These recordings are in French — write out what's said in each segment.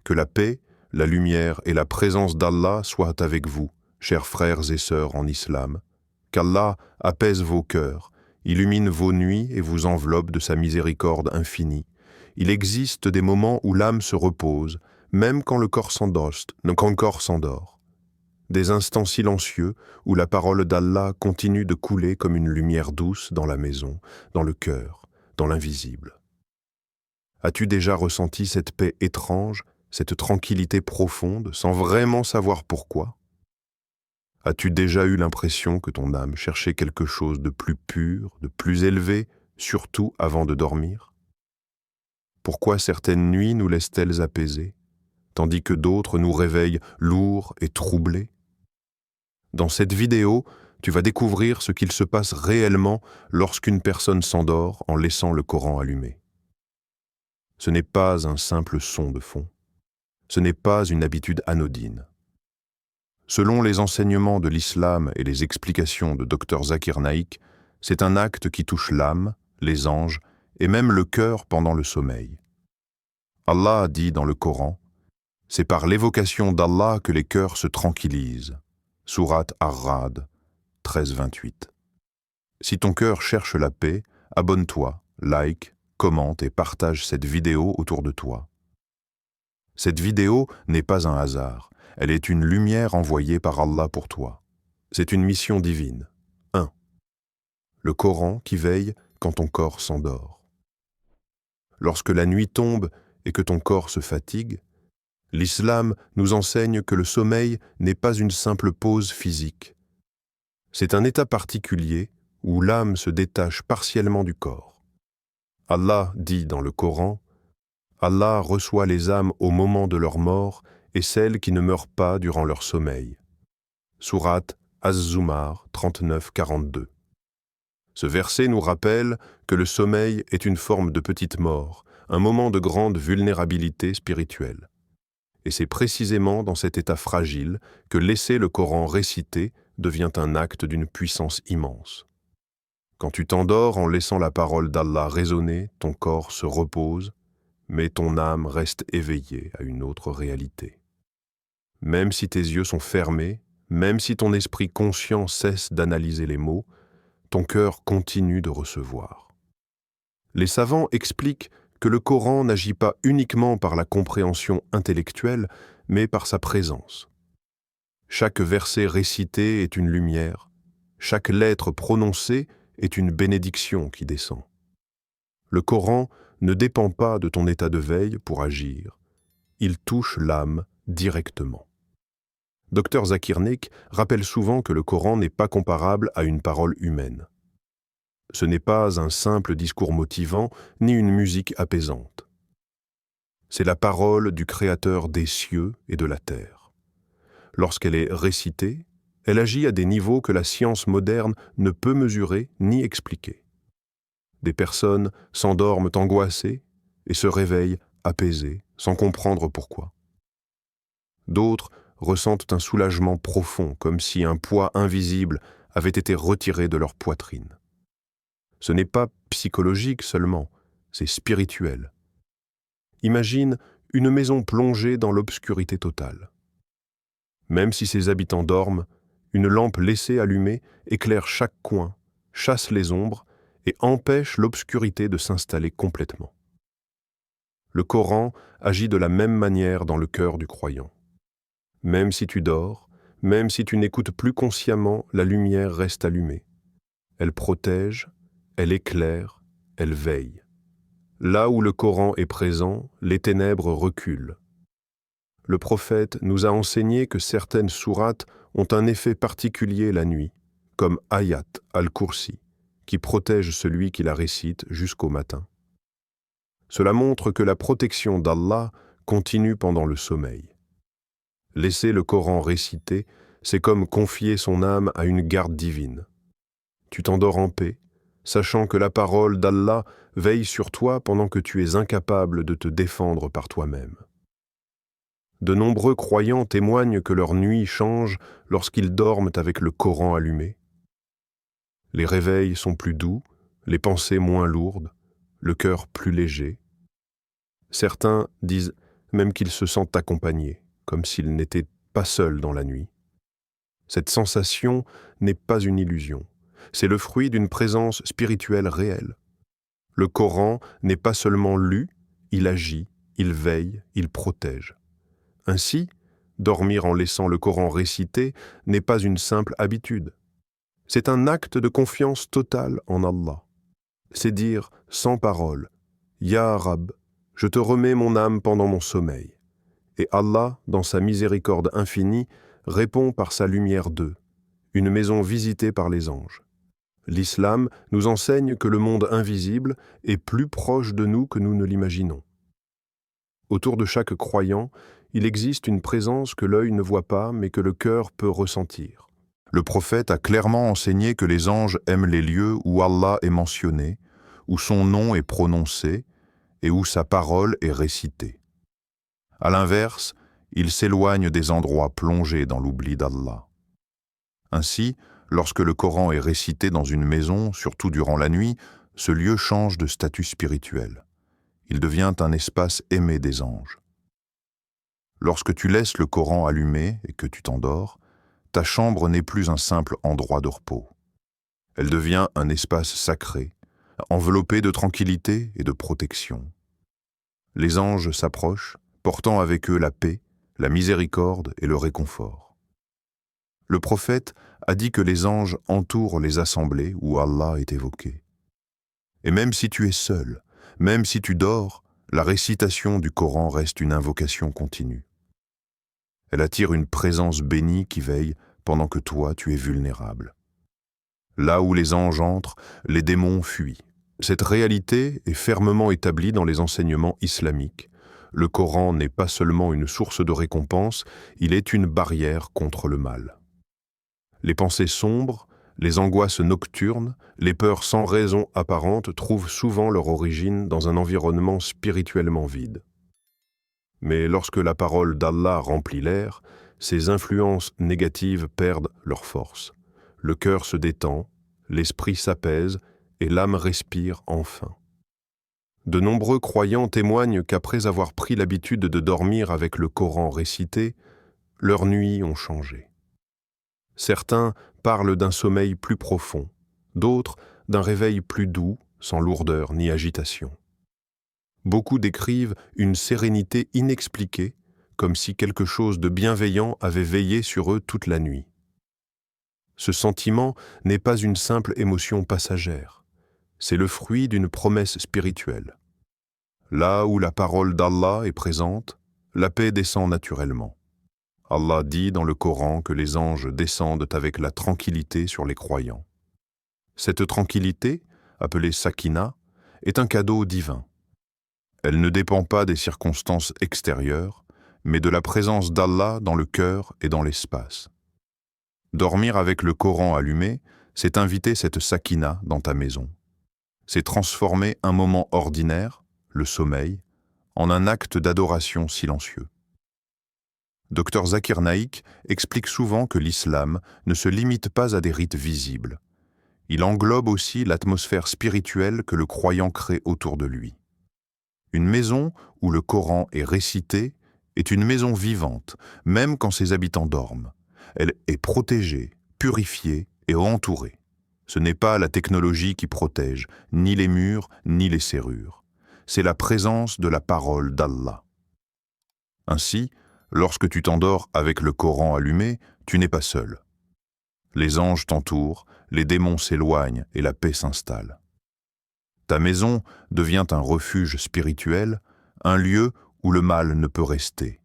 Que la paix, la lumière et la présence d'Allah soient avec vous, chers frères et sœurs en islam. Qu'Allah apaise vos cœurs, illumine vos nuits et vous enveloppe de sa miséricorde infinie. Il existe des moments où l'âme se repose, même quand le corps s'endort. Des instants silencieux où la parole d'Allah continue de couler comme une lumière douce dans la maison, dans le cœur, dans l'invisible. As-tu déjà ressenti cette paix étrange, cette tranquillité profonde, sans vraiment savoir pourquoi? As-tu déjà eu l'impression que ton âme cherchait quelque chose de plus pur, de plus élevé, surtout avant de dormir? Pourquoi certaines nuits nous laissent-elles apaisés, tandis que d'autres nous réveillent lourds et troublés? Dans cette vidéo, tu vas découvrir ce qu'il se passe réellement lorsqu'une personne s'endort en laissant le Coran allumé. Ce n'est pas un simple son de fond. Ce n'est pas une habitude anodine. Selon les enseignements de l'islam et les explications de Dr Zakir Naik, c'est un acte qui touche l'âme, les anges et même le cœur pendant le sommeil. Allah a dit dans le Coran, « C'est par l'évocation d'Allah que les cœurs se tranquillisent. » Sourate Ar-Ra'd, 13-28. Si ton cœur cherche la paix, abonne-toi, like, commente et partage cette vidéo autour de toi. Cette vidéo n'est pas un hasard, elle est une lumière envoyée par Allah pour toi. C'est une mission divine. 1. Le Coran qui veille quand ton corps s'endort. Lorsque la nuit tombe et que ton corps se fatigue, l'islam nous enseigne que le sommeil n'est pas une simple pause physique. C'est un état particulier où l'âme se détache partiellement du corps. Allah dit dans le Coran, « Allah reçoit les âmes au moment de leur mort et celles qui ne meurent pas durant leur sommeil. » Sourate Az-Zumar 39-42. Ce verset nous rappelle que le sommeil est une forme de petite mort, un moment de grande vulnérabilité spirituelle. Et c'est précisément dans cet état fragile que laisser le Coran réciter devient un acte d'une puissance immense. Quand tu t'endors en laissant la parole d'Allah résonner, ton corps se repose, mais ton âme reste éveillée à une autre réalité. Même si tes yeux sont fermés, même si ton esprit conscient cesse d'analyser les mots, ton cœur continue de recevoir. Les savants expliquent que le Coran n'agit pas uniquement par la compréhension intellectuelle, mais par sa présence. Chaque verset récité est une lumière, chaque lettre prononcée est une bénédiction qui descend. Le Coran ne dépend pas de ton état de veille pour agir, il touche l'âme directement. Dr Zakir Naik rappelle souvent que le Coran n'est pas comparable à une parole humaine. Ce n'est pas un simple discours motivant, ni une musique apaisante. C'est la parole du Créateur des cieux et de la terre. Lorsqu'elle est récitée, elle agit à des niveaux que la science moderne ne peut mesurer ni expliquer. Des personnes s'endorment angoissées et se réveillent apaisées, sans comprendre pourquoi. D'autres ressentent un soulagement profond, comme si un poids invisible avait été retiré de leur poitrine. Ce n'est pas psychologique seulement, c'est spirituel. Imagine une maison plongée dans l'obscurité totale. Même si ses habitants dorment, une lampe laissée allumée éclaire chaque coin, chasse les ombres et empêche l'obscurité de s'installer complètement. Le Coran agit de la même manière dans le cœur du croyant. Même si tu dors, même si tu n'écoutes plus consciemment, la lumière reste allumée. Elle protège, elle éclaire, elle veille. Là où le Coran est présent, les ténèbres reculent. Le prophète nous a enseigné que certaines sourates ont un effet particulier la nuit, comme Ayat al-Kursi, qui protège celui qui la récite jusqu'au matin. Cela montre que la protection d'Allah continue pendant le sommeil. Laisser le Coran réciter, c'est comme confier son âme à une garde divine. Tu t'endors en paix, sachant que la parole d'Allah veille sur toi pendant que tu es incapable de te défendre par toi-même. De nombreux croyants témoignent que leur nuit change lorsqu'ils dorment avec le Coran allumé. Les réveils sont plus doux, les pensées moins lourdes, le cœur plus léger. Certains disent « même qu'ils se sentent accompagnés, comme s'ils n'étaient pas seuls dans la nuit. Cette sensation n'est pas une illusion, c'est le fruit d'une présence spirituelle réelle. Le Coran n'est pas seulement lu, il agit, il veille, il protège. Ainsi, dormir en laissant le Coran récité n'est pas une simple habitude. C'est un acte de confiance totale en Allah. C'est dire sans parole, « Ya Rab, je te remets mon âme pendant mon sommeil. » Et Allah, dans sa miséricorde infinie, répond par sa lumière d'eux, une maison visitée par les anges. L'islam nous enseigne que le monde invisible est plus proche de nous que nous ne l'imaginons. Autour de chaque croyant, il existe une présence que l'œil ne voit pas mais que le cœur peut ressentir. Le prophète a clairement enseigné que les anges aiment les lieux où Allah est mentionné, où son nom est prononcé et où sa parole est récitée. À l'inverse, ils s'éloignent des endroits plongés dans l'oubli d'Allah. Ainsi, lorsque le Coran est récité dans une maison, surtout durant la nuit, ce lieu change de statut spirituel. Il devient un espace aimé des anges. Lorsque tu laisses le Coran allumé et que tu t'endors, ta chambre n'est plus un simple endroit de repos. Elle devient un espace sacré, enveloppé de tranquillité et de protection. Les anges s'approchent, portant avec eux la paix, la miséricorde et le réconfort. Le prophète a dit que les anges entourent les assemblées où Allah est évoqué. Et même si tu es seul, même si tu dors, la récitation du Coran reste une invocation continue. Elle attire une présence bénie qui veille pendant que toi tu es vulnérable. Là où les anges entrent, les démons fuient. Cette réalité est fermement établie dans les enseignements islamiques. Le Coran n'est pas seulement une source de récompense, il est une barrière contre le mal. Les pensées sombres, les angoisses nocturnes, les peurs sans raison apparente trouvent souvent leur origine dans un environnement spirituellement vide. Mais lorsque la parole d'Allah remplit l'air, ces influences négatives perdent leur force. Le cœur se détend, l'esprit s'apaise et l'âme respire enfin. De nombreux croyants témoignent qu'après avoir pris l'habitude de dormir avec le Coran récité, leurs nuits ont changé. Certains parlent d'un sommeil plus profond, d'autres d'un réveil plus doux, sans lourdeur ni agitation. Beaucoup décrivent une sérénité inexpliquée, comme si quelque chose de bienveillant avait veillé sur eux toute la nuit. Ce sentiment n'est pas une simple émotion passagère, c'est le fruit d'une promesse spirituelle. Là où la parole d'Allah est présente, la paix descend naturellement. Allah dit dans le Coran que les anges descendent avec la tranquillité sur les croyants. Cette tranquillité, appelée sakina, est un cadeau divin. Elle ne dépend pas des circonstances extérieures, mais de la présence d'Allah dans le cœur et dans l'espace. Dormir avec le Coran allumé, c'est inviter cette sakina dans ta maison. C'est transformer un moment ordinaire, le sommeil, en un acte d'adoration silencieux. Dr Zakir Naik explique souvent que l'islam ne se limite pas à des rites visibles. Il englobe aussi l'atmosphère spirituelle que le croyant crée autour de lui. Une maison où le Coran est récité est une maison vivante, même quand ses habitants dorment. Elle est protégée, purifiée et entourée. Ce n'est pas la technologie qui protège, ni les murs, ni les serrures. C'est la présence de la parole d'Allah. Ainsi, lorsque tu t'endors avec le Coran allumé, tu n'es pas seul. Les anges t'entourent, les démons s'éloignent et la paix s'installe. Ta maison devient un refuge spirituel, un lieu où le mal ne peut rester.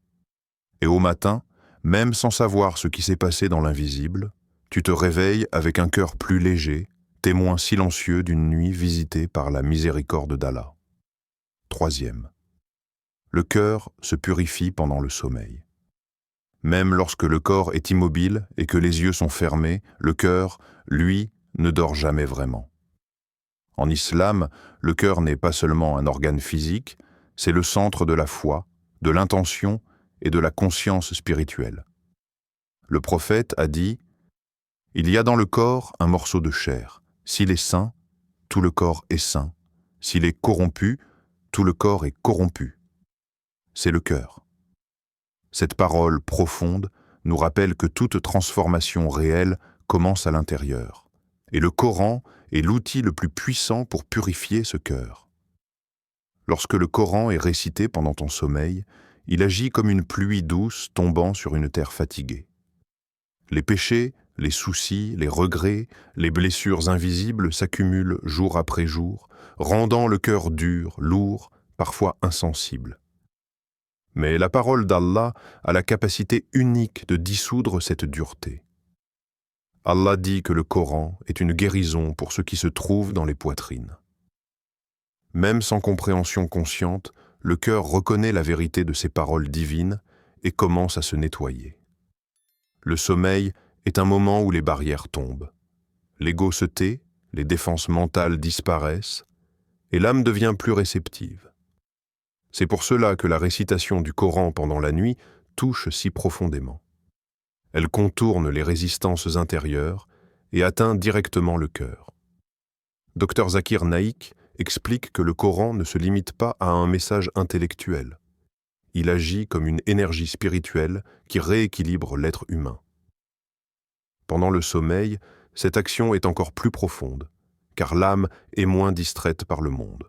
Et au matin, même sans savoir ce qui s'est passé dans l'invisible, tu te réveilles avec un cœur plus léger, témoin silencieux d'une nuit visitée par la miséricorde d'Allah. Troisième. Le cœur se purifie pendant le sommeil. Même lorsque le corps est immobile et que les yeux sont fermés, le cœur, lui, ne dort jamais vraiment. En islam, le cœur n'est pas seulement un organe physique, c'est le centre de la foi, de l'intention et de la conscience spirituelle. Le prophète a dit « Il y a dans le corps un morceau de chair. S'il est sain, tout le corps est sain. S'il est corrompu, tout le corps est corrompu. » c'est le cœur. Cette parole profonde nous rappelle que toute transformation réelle commence à l'intérieur, et le Coran est l'outil le plus puissant pour purifier ce cœur. Lorsque le Coran est récité pendant ton sommeil, il agit comme une pluie douce tombant sur une terre fatiguée. Les péchés, les soucis, les regrets, les blessures invisibles s'accumulent jour après jour, rendant le cœur dur, lourd, parfois insensible. Mais la parole d'Allah a la capacité unique de dissoudre cette dureté. Allah dit que le Coran est une guérison pour ce qui se trouve dans les poitrines. Même sans compréhension consciente, le cœur reconnaît la vérité de ces paroles divines et commence à se nettoyer. Le sommeil est un moment où les barrières tombent. L'ego se tait, les défenses mentales disparaissent, et l'âme devient plus réceptive. C'est pour cela que la récitation du Coran pendant la nuit touche si profondément. Elle contourne les résistances intérieures et atteint directement le cœur. Dr Zakir Naik explique que le Coran ne se limite pas à un message intellectuel. Il agit comme une énergie spirituelle qui rééquilibre l'être humain. Pendant le sommeil, cette action est encore plus profonde, car l'âme est moins distraite par le monde.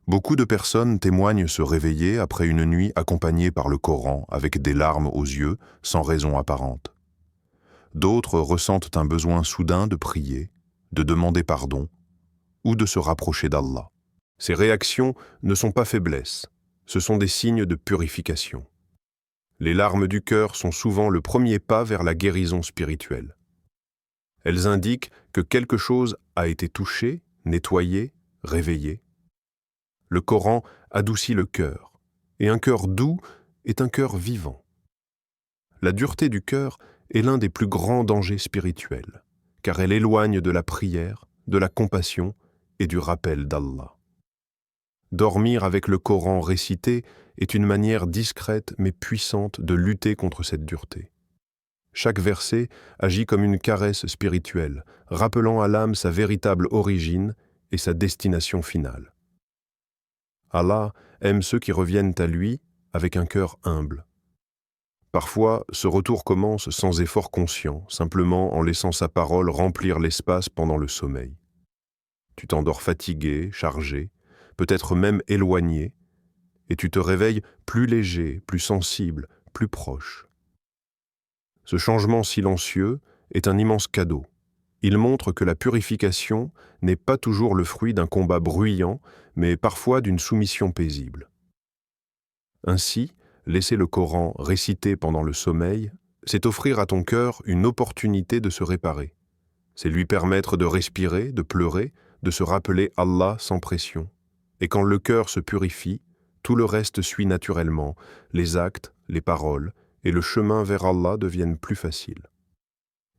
Beaucoup de personnes témoignent se réveiller après une nuit accompagnée par le Coran avec des larmes aux yeux, sans raison apparente. D'autres ressentent un besoin soudain de prier, de demander pardon ou de se rapprocher d'Allah. Ces réactions ne sont pas faiblesses, ce sont des signes de purification. Les larmes du cœur sont souvent le premier pas vers la guérison spirituelle. Elles indiquent que quelque chose a été touché, nettoyé, réveillé. Le Coran adoucit le cœur, et un cœur doux est un cœur vivant. La dureté du cœur est l'un des plus grands dangers spirituels, car elle éloigne de la prière, de la compassion et du rappel d'Allah. Dormir avec le Coran récité est une manière discrète mais puissante de lutter contre cette dureté. Chaque verset agit comme une caresse spirituelle, rappelant à l'âme sa véritable origine et sa destination finale. Allah aime ceux qui reviennent à lui avec un cœur humble. Parfois, ce retour commence sans effort conscient, simplement en laissant sa parole remplir l'espace pendant le sommeil. Tu t'endors fatigué, chargé, peut-être même éloigné, et tu te réveilles plus léger, plus sensible, plus proche. Ce changement silencieux est un immense cadeau. Il montre que la purification n'est pas toujours le fruit d'un combat bruyant, mais parfois d'une soumission paisible. Ainsi, laisser le Coran récité pendant le sommeil, c'est offrir à ton cœur une opportunité de se réparer. C'est lui permettre de respirer, de pleurer, de se rappeler Allah sans pression. Et quand le cœur se purifie, tout le reste suit naturellement, les actes, les paroles, et le chemin vers Allah deviennent plus faciles.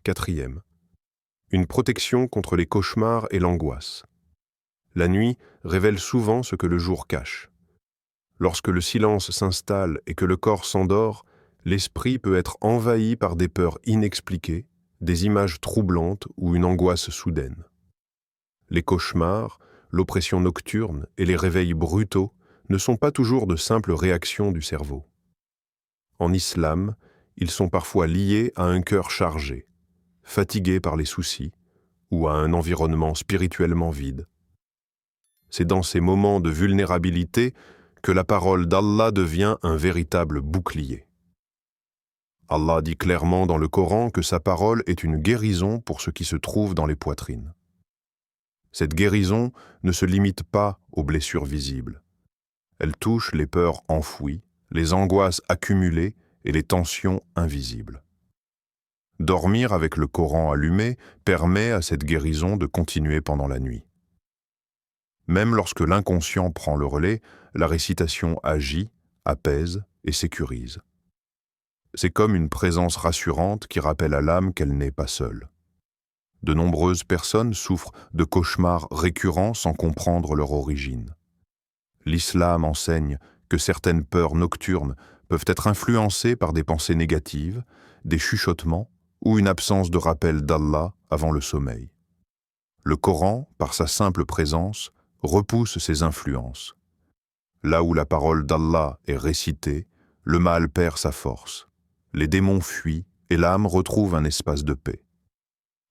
4. Une protection contre les cauchemars et l'angoisse. La nuit révèle souvent ce que le jour cache. Lorsque le silence s'installe et que le corps s'endort, l'esprit peut être envahi par des peurs inexpliquées, des images troublantes ou une angoisse soudaine. Les cauchemars, l'oppression nocturne et les réveils brutaux ne sont pas toujours de simples réactions du cerveau. En islam, ils sont parfois liés à un cœur chargé, fatigué par les soucis, ou à un environnement spirituellement vide. C'est dans ces moments de vulnérabilité que la parole d'Allah devient un véritable bouclier. Allah dit clairement dans le Coran que sa parole est une guérison pour ce qui se trouve dans les poitrines. Cette guérison ne se limite pas aux blessures visibles. Elle touche les peurs enfouies, les angoisses accumulées et les tensions invisibles. Dormir avec le Coran allumé permet à cette guérison de continuer pendant la nuit. Même lorsque l'inconscient prend le relais, la récitation agit, apaise et sécurise. C'est comme une présence rassurante qui rappelle à l'âme qu'elle n'est pas seule. De nombreuses personnes souffrent de cauchemars récurrents sans comprendre leur origine. L'islam enseigne que certaines peurs nocturnes peuvent être influencées par des pensées négatives, des chuchotements ou une absence de rappel d'Allah avant le sommeil. Le Coran, par sa simple présence, repousse ces influences. Là où la parole d'Allah est récitée, le mal perd sa force. Les démons fuient et l'âme retrouve un espace de paix.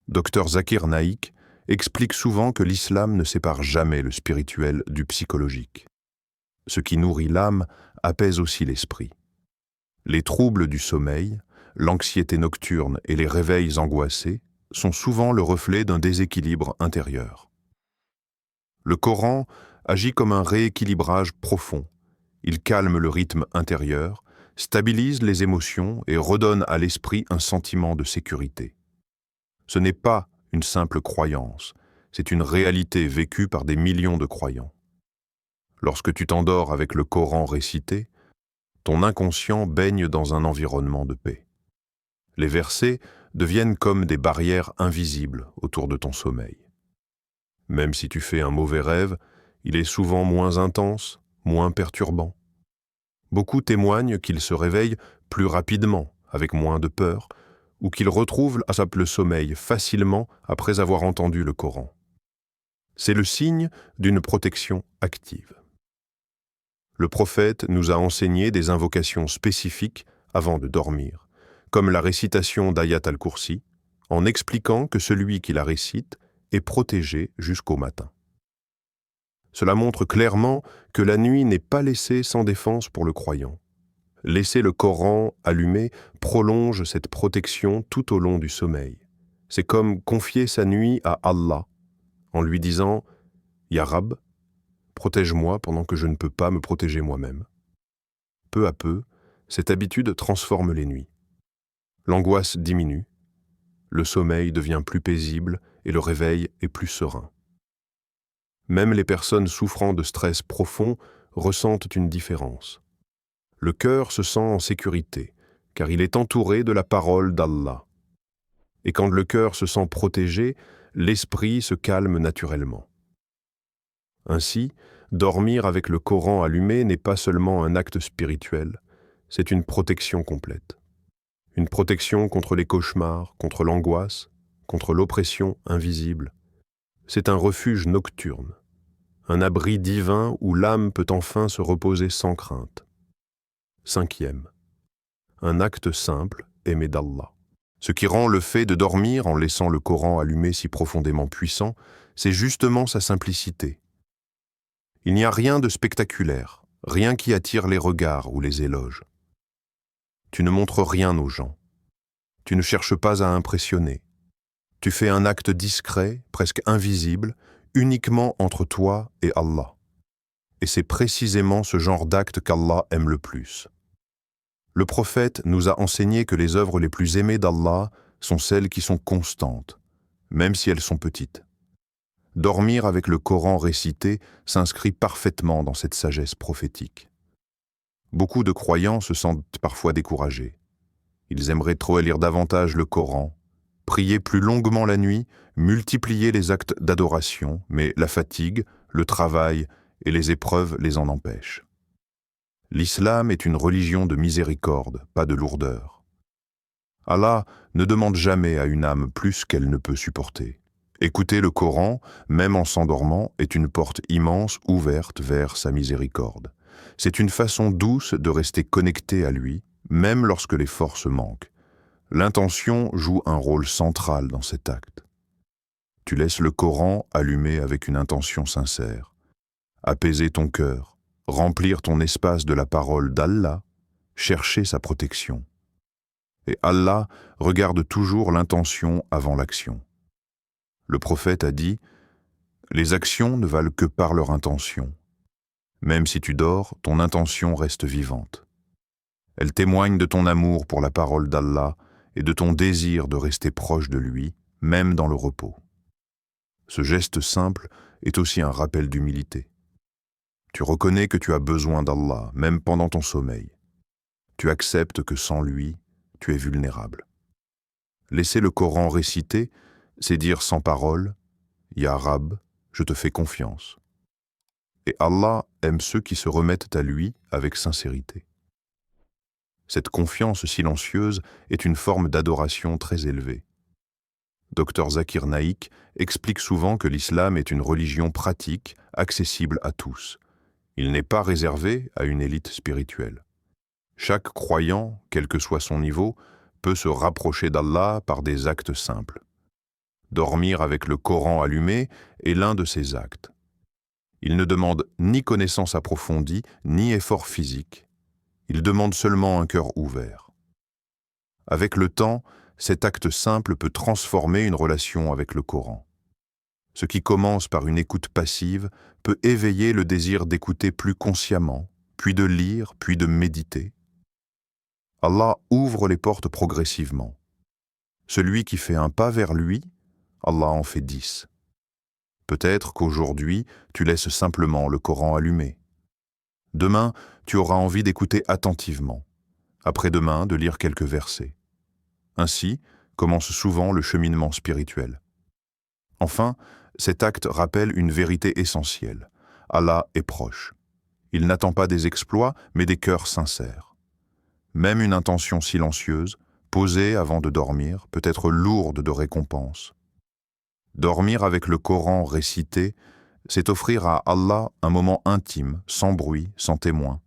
Dr Zakir Naik explique souvent que l'islam ne sépare jamais le spirituel du psychologique. Ce qui nourrit l'âme apaise aussi l'esprit. Les troubles du sommeil, l'anxiété nocturne et les réveils angoissés sont souvent le reflet d'un déséquilibre intérieur. Le Coran agit comme un rééquilibrage profond. Il calme le rythme intérieur, stabilise les émotions et redonne à l'esprit un sentiment de sécurité. Ce n'est pas une simple croyance, c'est une réalité vécue par des millions de croyants. Lorsque tu t'endors avec le Coran récité, ton inconscient baigne dans un environnement de paix. Les versets deviennent comme des barrières invisibles autour de ton sommeil. Même si tu fais un mauvais rêve, il est souvent moins intense, moins perturbant. Beaucoup témoignent qu'ils se réveillent plus rapidement, avec moins de peur, ou qu'ils retrouvent le sommeil facilement après avoir entendu le Coran. C'est le signe d'une protection active. Le prophète nous a enseigné des invocations spécifiques avant de dormir, comme la récitation d'Ayat al-Kursi, en expliquant que celui qui la récite est protégé jusqu'au matin. Cela montre clairement que la nuit n'est pas laissée sans défense pour le croyant. Laisser le Coran allumé prolonge cette protection tout au long du sommeil. C'est comme confier sa nuit à Allah, en lui disant « Ya Rab, protège-moi pendant que je ne peux pas me protéger moi-même ». Peu à peu, cette habitude transforme les nuits. L'angoisse diminue, le sommeil devient plus paisible et le réveil est plus serein. Même les personnes souffrant de stress profond ressentent une différence. Le cœur se sent en sécurité, car il est entouré de la parole d'Allah. Et quand le cœur se sent protégé, l'esprit se calme naturellement. Ainsi, dormir avec le Coran allumé n'est pas seulement un acte spirituel, c'est une protection complète. Une protection contre les cauchemars, contre l'angoisse, contre l'oppression invisible. C'est un refuge nocturne, un abri divin où l'âme peut enfin se reposer sans crainte. 5e. Un acte simple, aimé d'Allah. Ce qui rend le fait de dormir en laissant le Coran allumé si profondément puissant, c'est justement sa simplicité. Il n'y a rien de spectaculaire, rien qui attire les regards ou les éloges. Tu ne montres rien aux gens. Tu ne cherches pas à impressionner. Tu fais un acte discret, presque invisible, uniquement entre toi et Allah. Et c'est précisément ce genre d'acte qu'Allah aime le plus. Le prophète nous a enseigné que les œuvres les plus aimées d'Allah sont celles qui sont constantes, même si elles sont petites. Dormir avec le Coran récité s'inscrit parfaitement dans cette sagesse prophétique. Beaucoup de croyants se sentent parfois découragés. Ils aimeraient trop lire davantage le Coran, prier plus longuement la nuit, multiplier les actes d'adoration, mais la fatigue, le travail et les épreuves les en empêchent. L'islam est une religion de miséricorde, pas de lourdeur. Allah ne demande jamais à une âme plus qu'elle ne peut supporter. Écouter le Coran, même en s'endormant, est une porte immense ouverte vers sa miséricorde. C'est une façon douce de rester connecté à lui, même lorsque les forces manquent. L'intention joue un rôle central dans cet acte. Tu laisses le Coran allumé avec une intention sincère. Apaiser ton cœur, remplir ton espace de la parole d'Allah, chercher sa protection. Et Allah regarde toujours l'intention avant l'action. Le prophète a dit « Les actions ne valent que par leur intention. Même si tu dors, ton intention reste vivante. Elle témoigne de ton amour pour la parole d'Allah et de ton désir de rester proche de lui, même dans le repos. » Ce geste simple est aussi un rappel d'humilité. Tu reconnais que tu as besoin d'Allah, même pendant ton sommeil. Tu acceptes que sans lui, tu es vulnérable. Laisser le Coran réciter, c'est dire sans parole « Ya Rab, je te fais confiance ». Et Allah aime ceux qui se remettent à lui avec sincérité. Cette confiance silencieuse est une forme d'adoration très élevée. Dr Zakir Naik explique souvent que l'islam est une religion pratique, accessible à tous. Il n'est pas réservé à une élite spirituelle. Chaque croyant, quel que soit son niveau, peut se rapprocher d'Allah par des actes simples. Dormir avec le Coran allumé est l'un de ces actes. Il ne demande ni connaissance approfondie, ni effort physique. Il demande seulement un cœur ouvert. Avec le temps, cet acte simple peut transformer une relation avec le Coran. Ce qui commence par une écoute passive peut éveiller le désir d'écouter plus consciemment, puis de lire, puis de méditer. Allah ouvre les portes progressivement. Celui qui fait un pas vers lui, Allah en fait 10. Peut-être qu'aujourd'hui, tu laisses simplement le Coran allumé. Demain, tu auras envie d'écouter attentivement. Après-demain, de lire quelques versets. Ainsi commence souvent le cheminement spirituel. Enfin, cet acte rappelle une vérité essentielle. Allah est proche. Il n'attend pas des exploits, mais des cœurs sincères. Même une intention silencieuse, posée avant de dormir, peut être lourde de récompenses. Dormir avec le Coran récité, c'est offrir à Allah un moment intime, sans bruit, sans témoin.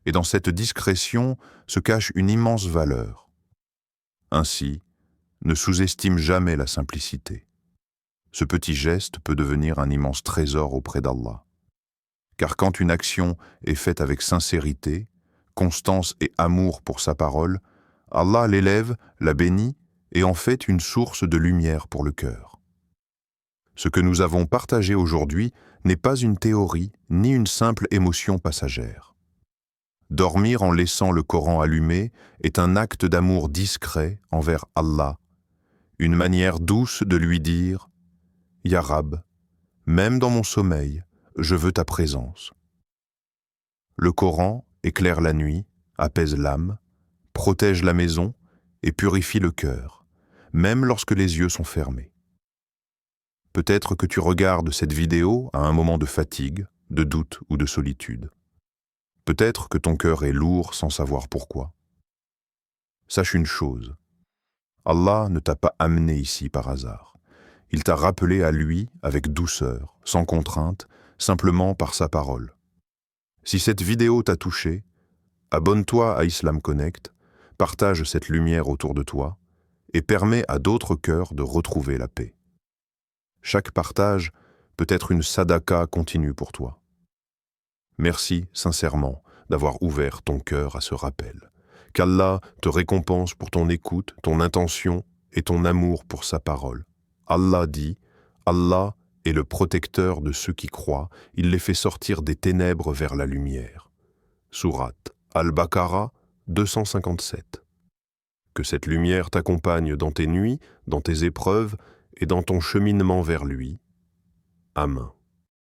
Et dans cette discrétion se cache une immense valeur. Ainsi, ne sous-estime jamais la simplicité. Ce petit geste peut devenir un immense trésor auprès d'Allah. Car quand une action est faite avec sincérité, constance et amour pour sa parole, Allah l'élève, la bénit et en fait une source de lumière pour le cœur. Ce que nous avons partagé aujourd'hui n'est pas une théorie ni une simple émotion passagère. Dormir en laissant le Coran allumé est un acte d'amour discret envers Allah, une manière douce de lui dire « Ya Rab, même dans mon sommeil, je veux ta présence ». Le Coran éclaire la nuit, apaise l'âme, protège la maison et purifie le cœur, même lorsque les yeux sont fermés. Peut-être que tu regardes cette vidéo à un moment de fatigue, de doute ou de solitude. Peut-être que ton cœur est lourd sans savoir pourquoi. Sache une chose, Allah ne t'a pas amené ici par hasard. Il t'a rappelé à lui avec douceur, sans contrainte, simplement par sa parole. Si cette vidéo t'a touché, abonne-toi à Islam Connect, partage cette lumière autour de toi et permets à d'autres cœurs de retrouver la paix. Chaque partage peut être une sadaqa continue pour toi. Merci sincèrement d'avoir ouvert ton cœur à ce rappel. Qu'Allah te récompense pour ton écoute, ton intention et ton amour pour sa parole. Allah dit, Allah est le protecteur de ceux qui croient, il les fait sortir des ténèbres vers la lumière. Sourate Al-Baqarah 257. Que cette lumière t'accompagne dans tes nuits, dans tes épreuves et dans ton cheminement vers lui. Amen.